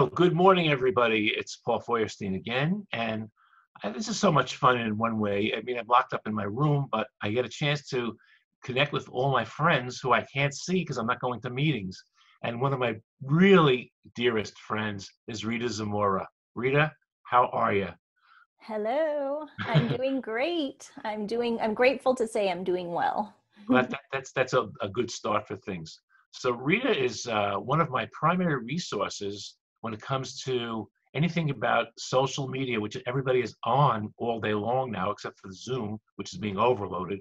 Well, good morning, everybody. It's Paul Feuerstein again, and this is so much fun in one way. I mean, I'm locked up in my room, but I get a chance to connect with all my friends who I can't see because I'm not going to meetings. And one of my really dearest friends is Rita Zamora. Rita, how are you? Hello, I'm doing great. I'm grateful to say I'm doing well. Well, that's a good start for things. So Rita is one of my primary resources when it comes to anything about social media, which everybody is on all day long now, except for Zoom, which is being overloaded.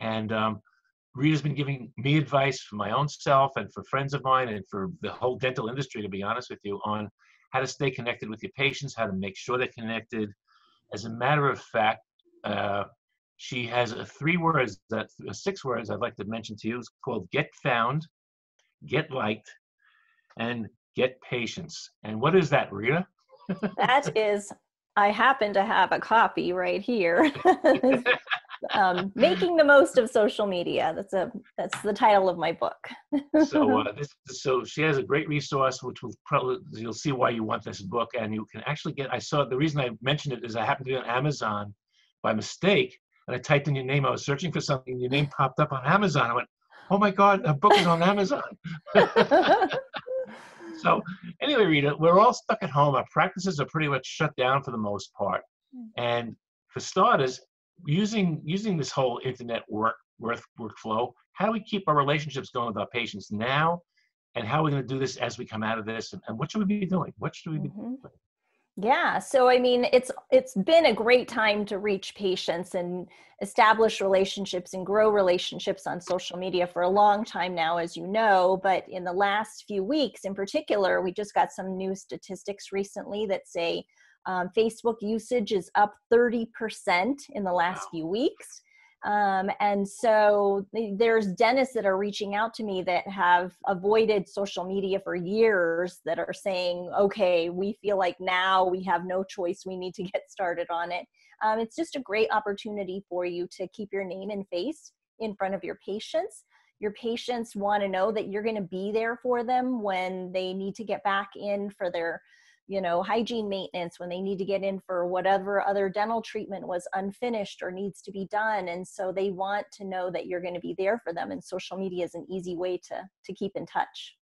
And Rita's been giving me advice for my own self and for friends of mine and for the whole dental industry, to be honest with you, on how to stay connected with your patients, how to make sure they're connected. As a matter of fact, she has six words I'd like to mention to you. It's called Get Found, Get Liked, and Get Patience. And what is that, Rita? That is, I happen to have a copy right here. Making the most of social media. That's the title of my book. So she has a great resource, which will probably, you'll see why you want this book, and you can actually get. I saw the reason I mentioned it is I happened to be on Amazon by mistake, and I typed in your name. I was searching for something, your name popped up on Amazon. I went, "Oh my God, a book is on Amazon!" So anyway, Rita, we're all stuck at home. Our practices are pretty much shut down for the most part, and for starters, using this whole internet workflow, how do we keep our relationships going with our patients now, and how are we going to do this as we come out of this, and what should we be doing? What should we be doing? Yeah, so I mean, it's been a great time to reach patients and establish relationships and grow relationships on social media for a long time now, as you know. But in the last few weeks, in particular, we just got some new statistics recently that say Facebook usage is up 30% in the last few weeks. And so there's dentists that are reaching out to me that have avoided social media for years that are saying, okay, we feel like now we have no choice. We need to get started on it. It's just a great opportunity for you to keep your name and face in front of your patients. Your patients want to know that you're going to be there for them when they need to get back in for their hygiene maintenance, when they need to get in for whatever other dental treatment was unfinished or needs to be done. And so they want to know that you're going to be there for them. And social media is an easy way to keep in touch.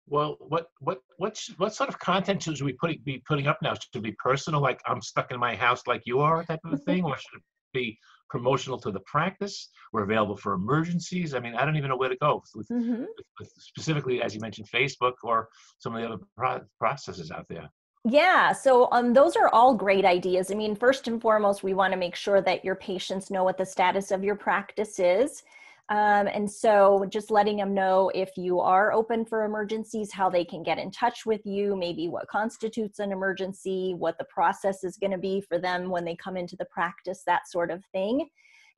Well, what sort of content should we be putting up now? Should it be personal, like I'm stuck in my house like you are, type of a thing, or should it be promotional to the practice? We're available for emergencies. I mean, I don't even know where to go with specifically, as you mentioned, Facebook or some of the other processes out there. Yeah, so those are all great ideas. I mean, first and foremost, we want to make sure that your patients know what the status of your practice is. And so just letting them know if you are open for emergencies, how they can get in touch with you, maybe what constitutes an emergency, what the process is going to be for them when they come into the practice, that sort of thing.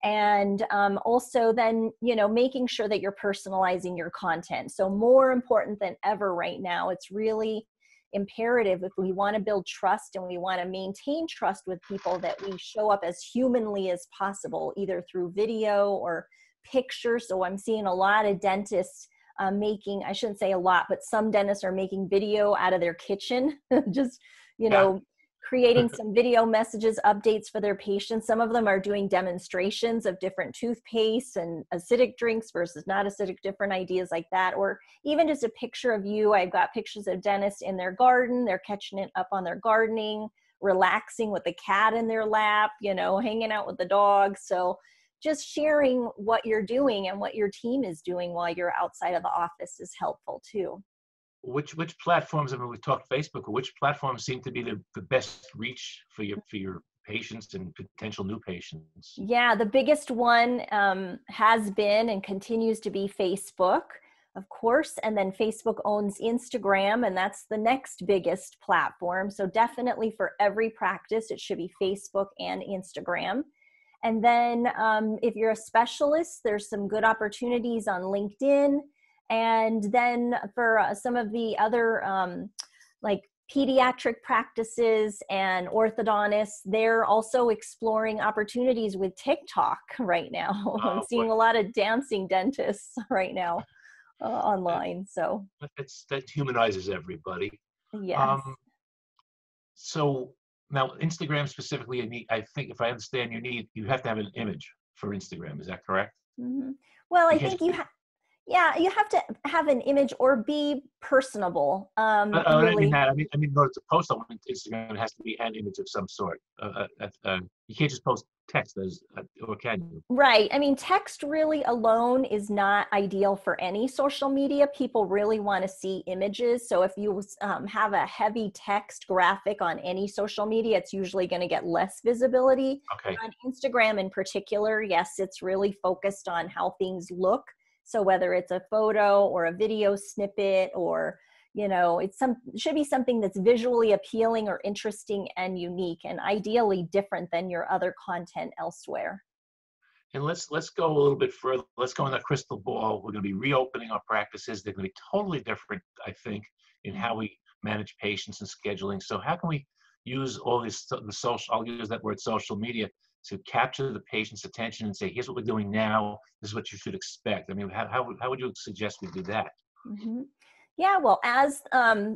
And also then, making sure that you're personalizing your content. So more important than ever right now, it's really imperative, if we want to build trust and we want to maintain trust with people, that we show up as humanly as possible, either through video or pictures. So I'm seeing a lot of dentists making, I shouldn't say a lot, but some dentists are making video out of their kitchen, just, creating some video messages, updates for their patients. Some of them are doing demonstrations of different toothpaste and acidic drinks versus not acidic, different ideas like that. Or even just a picture of you. I've got pictures of dentists in their garden. They're catching it up on their gardening, relaxing with the cat in their lap, hanging out with the dog. So just sharing what you're doing and what your team is doing while you're outside of the office is helpful too. Which platforms? I mean, we've talked Facebook. Which platforms seem to be the best reach for your patients and potential new patients? Yeah, the biggest one has been and continues to be Facebook, of course, and then Facebook owns Instagram, and that's the next biggest platform. So definitely for every practice, it should be Facebook and Instagram. And then if you're a specialist, there's some good opportunities on LinkedIn. And then for some of the other like pediatric practices and orthodontists, they're also exploring opportunities with TikTok right now. I'm seeing a lot of dancing dentists right now online. So that humanizes everybody. Yes. So now Instagram specifically, I think if I understand you have to have an image for Instagram. Is that correct? Mhm. Well, You I can't think just be, yeah, you have to have an image or be personable. I don't mean Really. that. I mean, in order to post on Instagram, it has to be an image of some sort. You can't just post text or can you? Right. I mean, text really alone is not ideal for any social media. People really want to see images. So if you have a heavy text graphic on any social media, it's usually going to get less visibility. Okay. On Instagram in particular, yes, it's really focused on how things look. So whether it's a photo or a video snippet or it should be something that's visually appealing or interesting and unique and ideally different than your other content elsewhere. And let's go a little bit further. Let's go in that crystal ball. We're going to be reopening our practices. They're going to be totally different, I think, in how we manage patients and scheduling. So how can we use all this the social? I'll use that word social media to capture the patient's attention and say, here's what we're doing now. This is what you should expect. I mean, how would you suggest we do that? Mhm. Yeah, well, as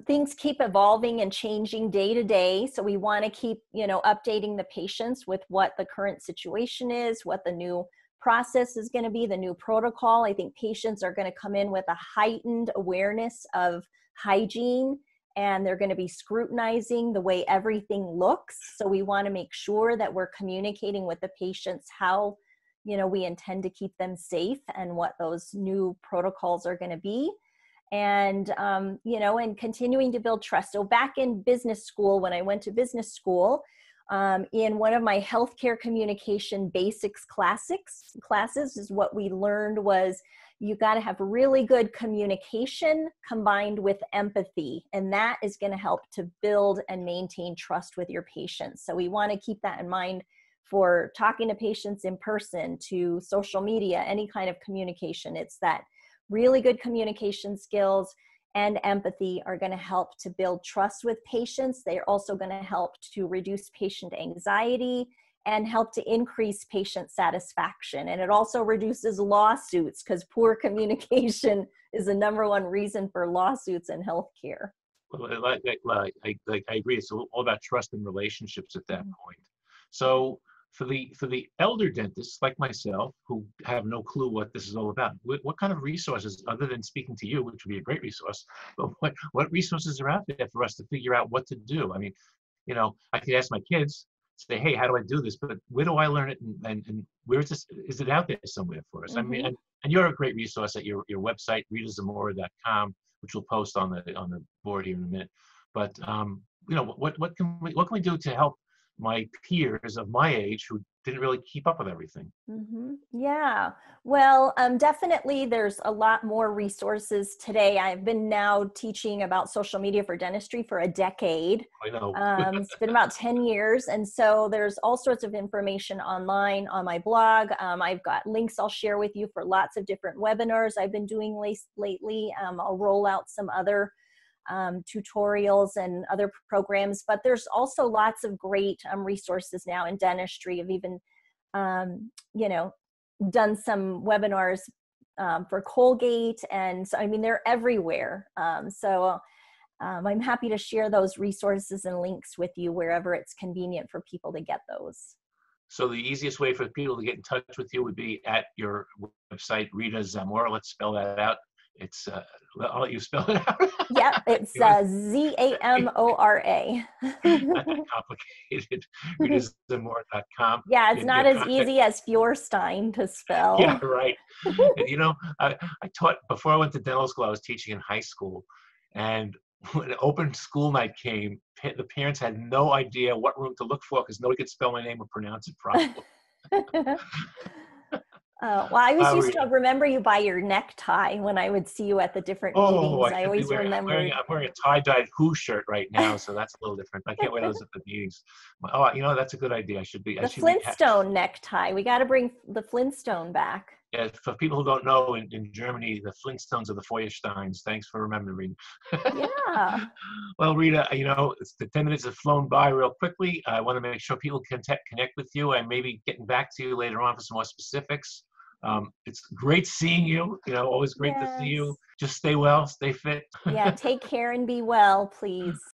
things keep evolving and changing day to day, so we want to keep, updating the patients with what the current situation is, what the new process is going to be, the new protocol. I think patients are going to come in with a heightened awareness of hygiene, and they're going to be scrutinizing the way everything looks. So we want to make sure that we're communicating with the patients how, we intend to keep them safe and what those new protocols are going to be, and and continuing to build trust. So back in business school, when I went to business school, in one of my healthcare communication basics classes is what we learned was you got to have really good communication combined with empathy, and that is going to help to build and maintain trust with your patients. So we want to keep that in mind for talking to patients in person, to social media, any kind of communication. It's that really good communication skills and empathy are going to help to build trust with patients. They're also going to help to reduce patient anxiety and help to increase patient satisfaction. And it also reduces lawsuits, because poor communication is the number one reason for lawsuits in healthcare. Well, I agree. It's all about trust and relationships at that Mhm. point. So for the elder dentists like myself who have no clue what this is all about, what kind of resources, other than speaking to you, which would be a great resource, but what resources are out there for us to figure out what to do? I mean, I could ask my kids, say, hey, how do I do this? But where do I learn it, and where is it out there somewhere for us? I mean, Mhm. and you're a great resource at your website, ritazamora.com, which we'll post on the board here in a minute. But what can we do to help my peers of my age who didn't really keep up with everything? Yeah. Well, definitely there's a lot more resources today. I've been now teaching about social media for dentistry for a decade. I know. It's been about 10 years. And so there's all sorts of information online on my blog. I've got links I'll share with you for lots of different webinars I've been doing lately. I'll roll out some other tutorials and other programs, but there's also lots of great resources now in dentistry. I've even you know, done some webinars for Colgate. And so, I mean, they're everywhere. I'm happy to share those resources and links with you wherever it's convenient for people to get those. So the easiest way for people to get in touch with you would be at your website, Rita Zamora. Let's spell that out. It's I'll let you spell it out. Yep, it's You know, Zamora. not that complicated. RitaZamora.com. Yeah, it's Your not as contact. easy as Feuerstein to Yeah, spell. right. And I taught before I went to dental school. I was teaching in high school, and when open school night came, the parents had no idea what room to look for because nobody could spell my name or pronounce it properly. Well, I always Wow, used to Rita. remember you by your necktie when I would see you at the different Oh, meetings. I I should be always wearing. remembered I'm wearing a tie-dyed Who shirt right now, so that's a little different. I can't wear those at the meetings. Oh, that's a good idea. I should be. I the should be. Flintstone necktie. We got to bring the Flintstone back. Yeah, for people who don't know, in Germany, the Flintstones are the Feuersteins. Thanks for remembering. Yeah. Well, Rita, the 10 minutes have flown by real quickly. I want to make sure people can connect with you and maybe getting back to you later on for some more specifics. It's great seeing you. Always great to see you. Yes. Just stay well, stay fit. Yeah. Take care and be well, please.